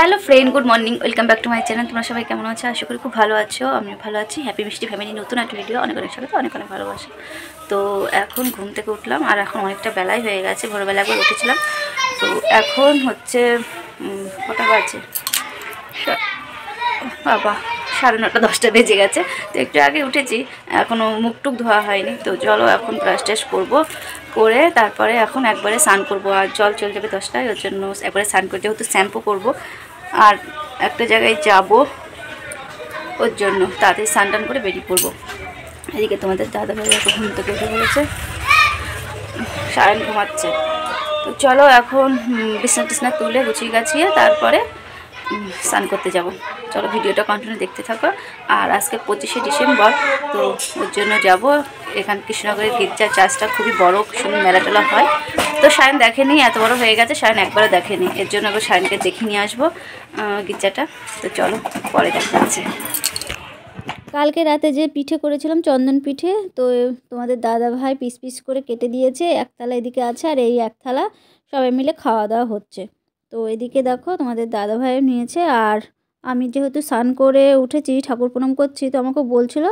Hello friend, good morning, welcome back to my channel. তোমরা সবাই কেমন আছো? আশা করি খুব ভালো আছো। আমিও ভালো আছি। হ্যাপি মিষ্টি ফ্যামিলি নতুন একটা ভিডিও, অনেক অনেক স্বাগত, অনেক অনেক ভালোবাসা। তো এখন ঘুম থেকে উঠলাম আর এখন অনেকটা বেলায় হয়ে গেছে। ভোরবেলা একবার উঠেছিলাম, তো এখন হচ্ছে কটা বাজে, বাবা 9:30 10টা বেজে গেছে। তো একটু আগে উঠেছি, এখনও মুখ টুক ধোয়া হয়নি। তো চলো এখন ব্রাশ ট্রাশ করবো, করে তারপরে এখন একবারে স্নান করবো। আর জল চলে যাবে 10টায়, ওর জন্য একবারে স্নান করে যেহেতু শ্যাম্পু করবো আর একটা জায়গায় যাব, ওর জন্য তাড়াতাড়ি স্নান টান করে বেরিয়ে পড়বো। এদিকে তোমাদের দাদাভাই এখন ঘুম থেকে উঠে পড়েছে, সারাদিন ঘুমাচ্ছে। তো চলো এখন বিছনা টিছনা তুলে গুছিয়ে গাছিয়ে তারপরে স্নান করতে যাব। চলো ভিডিওটা কন্টিনিউ দেখতে থাকো। আর আজকে 25শে ডিসেম্বর, তো ওর জন্য যাব। এখানে কৃষ্ণনগরের গির্জার চার্চটা খুবই বড়, সুন্দর মেলা টেলা হয়। তো সায়ন দেখেনি, এত বড় হয়ে গেছে, সায়ন একবারও দেখেনি। এর জন্য আবার সায়নকে দেখে নিয়ে আসবো গির্জাটা। তো চলো পরে দেখা যাচ্ছে। কালকে রাতে যে পিঠে করেছিলাম, চন্দন পিঠে, তো তোমাদের দাদা ভাই পিস পিস করে কেটে দিয়েছে। এক থালা এদিকে আছে আর এই এক থালা সবাই মিলে খাওয়া দাওয়া হচ্ছে। তো এদিকে দেখো তোমাদের দাদা ভাইও নিয়েছে। আর আমি যেহেতু স্নান করে উঠেছি, ঠাকুর প্রণাম করছি, তো আমাকে বলছিল,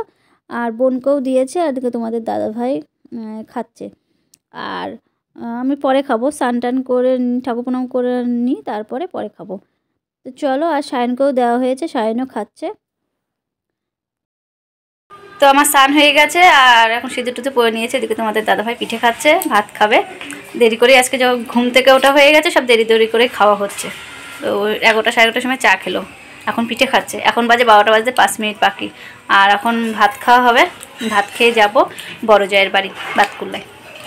আর বোনকেও দিয়েছে। আর এদিকে তোমাদের দাদা ভাই খাচ্ছে। আর আমি পরে খাবো, স্নান টান করে ঠাকুর প্রণাম করে নিই, তারপরে পরে খাবো। তো চলো, আর সায়নকেও দেওয়া হয়েছে, সায়নও খাচ্ছে। তো আমার স্নান হয়ে গেছে আর এখন সিঁদুর টুতে পরে নিয়েছে। এদিকে তোমাদের দাদাভাই পিঠে খাচ্ছে, ভাত খাবে। দেরি করে আজকে যখন ঘুম থেকে ওঠা হয়ে গেছে, সব দেরি দেরি করে খাওয়া হচ্ছে। তো 11টা 11:30 সময় চা খেলো, এখন পিঠে খাচ্ছে। এখন বাজে 12টা বাজতে 5 মিনিট বাকি। আর এখন ভাত খাওয়া হবে, ভাত খেয়ে যাব বড় জায়ের বাড়ি বাতকুল্লায়।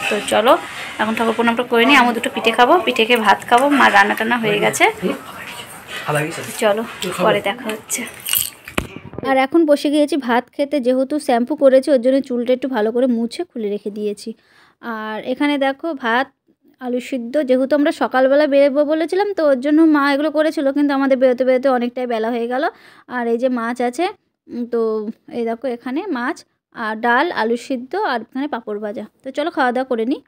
তো চলো এখন ঠাকুর প্রণামটা করে নিই, আমি দুটো পিঠে খাবো, পিঠে খেয়ে ভাত খাবো। মার রান্না টান্না হয়ে গেছে, চলো পরে দেখা হচ্ছে। আর এখন বসে গিয়েছি ভাত খেতে। যেহেতু শ্যাম্পু করেছি, ওর জন্য চুলটা একটু ভালো করে মুছে খুলে রেখে দিয়েছি। আর এখানে দেখো ভাত, আলু সিদ্ধ। যেহেতু আমরা সকালবেলা বেরোবো বলেছিলাম, তো ওর জন্য মা এগুলো করেছিল, কিন্তু আমাদের বেরোতে বেরোতে অনেকটাই বেলা হয়ে গেল। আর এই যে মাছ আছে, তো এই দেখো এখানে মাছ আর ডাল, আলু সিদ্ধ, আর এখানে পাঁপড় ভাজা। তো চলো খাওয়া দাওয়া করে নিই।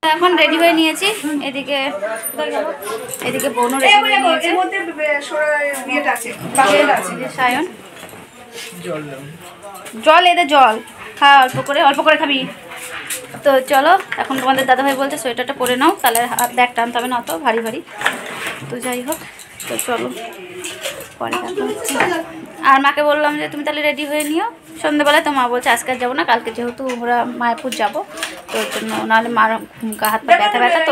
এখন রেডি হয়ে নিয়েছি। এদিকে বোনও রেডি হয়ে নিয়েছে। সায়ন জল, এদের জল খা, অল্প করে খাবি। তো চলো এখন তোমাদের দাদাভাই বলছে সোয়েটারটা পরে নাও, তাহলে ব্যাগ টানতে হবে না অত ভারী ভারী। তো যাই হোক, তো চলো পরে দেখা হচ্ছে। আর মাকে বললাম যে তুমি তাহলে রেডি হয়ে নিও। সন্ধ্যেবেলায় তো মা বলছে আজকে যাবো না, কালকে যেহেতু ওরা মায়াপুর যাবো, তো ওর জন্য, নাহলে মার হাত পা ব্যথা ব্যথা, তো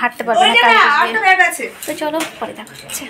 হাঁটতে পারবে না কালকে। তো চলো পরে দেখা হচ্ছে।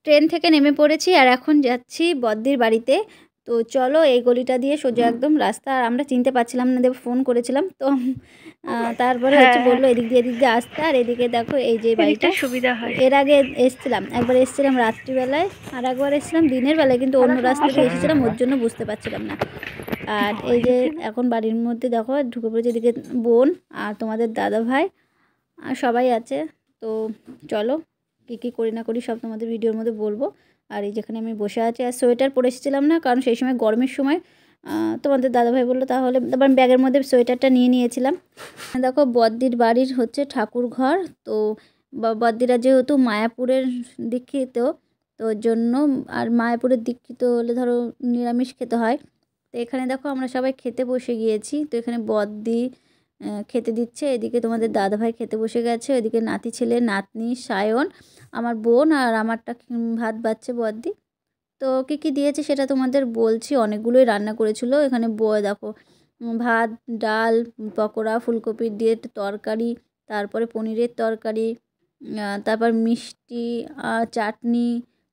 ট্রেন থেকে নেমে পড়েছি আর এখন যাচ্ছি বদ্দির বাড়িতে। তো চলো এই গলিটা দিয়ে সোজা একদম রাস্তা, আর আমরা চিনতে পারছিলাম না, দেব ফোন করেছিলাম তো তারপরে হচ্ছে বললো এদিক দিয়ে আসতে। আর এদিকে দেখো এই যে বাড়িটা সুবিধা হয়। এর আগে এসছিলাম, একবার এসছিলাম রাত্রিবেলায়, আর একবার এসছিলাম দিনের বেলায়, কিন্তু অন্য রাস্তা দিয়ে এসেছিলাম, ওর জন্য বুঝতে পারছিলাম না। আর এই যে এখন বাড়ির মধ্যে দেখো ঢুকে পড়েছে, এদিকে বোন আর তোমাদের দাদা ভাই আর সবাই আছে। তো চলো কী করি না করি সব তোমাদের ভিডিওর মধ্যে বলবো। আর এই যেখানে আমি বসে আছি, আর সোয়েটার পরে এসেছিলাম না, কারণ সেই সময় গরমের সময় তোমাদের দাদাভাই বললো তাহলে, তারপর আমি ব্যাগের মধ্যে সোয়েটারটা নিয়ে নিয়েছিলাম। দেখো বদ্দির বাড়ির হচ্ছে ঠাকুর ঘর। তো বদ্দিরা যেহেতু মায়াপুরের দীক্ষিত, তো ওর জন্য, আর মায়াপুরের দীক্ষিত হলে ধরো নিরামিষ খেতে হয়। তো এখানে দেখো আমরা সবাই খেতে বসে গিয়েছি। তো এখানে বদ্দি খেতে দিচ্ছে, এদিকে তোমাদের দাদাভাই খেতে বসে গেছে, এদিকে নাতি ছেলে নাতনি সায়ন, আমার বোন, আর আমারটা ভাত বাচ্ছে বদ্দি। তো কী দিয়েছে সেটা তোমাদের বলছি। অনেকগুলোই রান্না করেছিল এখানে। দেখো ভাত, ডাল, পকোড়া, ফুলকপির দিয়ে তরকারি, তারপরে পনিরের তরকারি, তারপর মিষ্টি, চাটনি,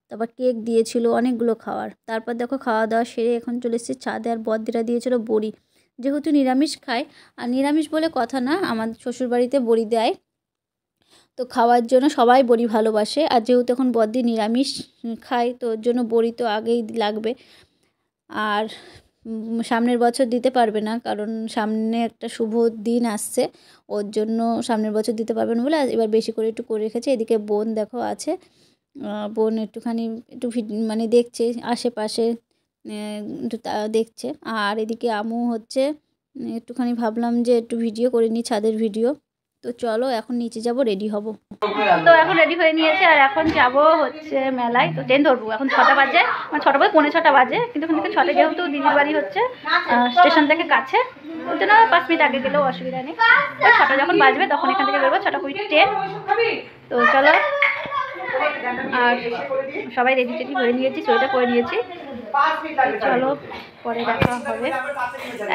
তারপর কেক দিয়েছিল, অনেকগুলো খাবার। তারপর দেখো খাওয়া দাওয়া সেরে এখন চলে এসেছি ছাদে। আর বদ্দিরা দিয়েছিল বড়ি, যেহেতু নিরামিষ খায়, আর নিরামিষ বলে কথা না, আমার শ্বশুরবাড়িতে বড়ি দেয়, তো খাওয়ার জন্য সবাই বড়ি ভালোবাসে। আর যেহেতু এখন বদ্দি নিরামিষ খায়, তো ওর জন্য বড়ি তো আগেই লাগবে। আর সামনের বছর দিতে পারবে না, কারণ সামনে একটা শুভ দিন আসছে, ওর জন্য সামনের বছর দিতে পারবে না বলে এবার বেশি করে একটু করে রেখেছে। এদিকে বোন দেখো আছে, বোন একটুখানি একটু মানে দেখছে আশেপাশে, একটু দেখছে। আর এদিকে আমু হচ্ছে একটুখানি ভাবলাম যে একটু ভিডিও করে নিই, ছাদের ভিডিও। তো চলো এখন নিচে যাব, রেডি হব। তো এখন রেডি হয়ে নিয়েছে, আর এখন যাব হচ্ছে মেলায়। তো ট্রেন ধরবো, এখন 6টা বাজে, মানে 6টা বাজে 6:45 বাজে, কিন্তু ওখান থেকে 6টা, যেহেতু দিদির বাড়ি হচ্ছে স্টেশন থেকে কাছে, ওই জন্য 5 মিনিট আগে গেলেও অসুবিধা নেই। ওই 6টা যখন বাজবে তখন এখান থেকে বেরোবো, 6:20 ট্রেন। তো চলো, আর সবাই রেডি টেডি হয়ে নিয়েছি, সোয়েটার পরে নিয়েছি। চলো পরে দেখা হবে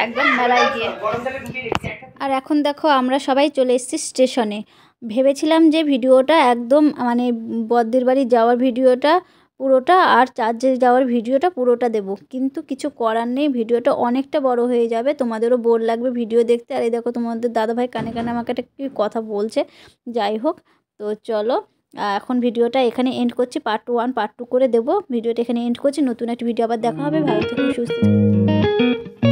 একদম মেলায় গিয়ে। আর এখন দেখো আমরা সবাই চলে এসেছি স্টেশনে। ভেবেছিলাম যে ভিডিওটা একদম মানে বদ্দির বাড়ি যাওয়ার ভিডিওটা পুরোটা, আর চার্চে যাওয়ার ভিডিওটা পুরোটা দেব, কিন্তু কিছু করার নেই, ভিডিওটা অনেকটা বড় হয়ে যাবে, তোমাদেরও বোর লাগবে ভিডিও দেখতে। আর এই দেখো তোমাদের দাদাভাই কানে কানে আমাকে একটা কি কথা বলছে। যাই হোক, তো চলো এখন ভিডিওটা এখানে এন্ড করছি। পার্ট 1 পার্ট 2 করে দেবো। ভিডিওটা এখানে এন্ড করছি, নতুন একটা ভিডিও আবার দেখা হবে। ভালো থেকো, সুস্থ থেকো।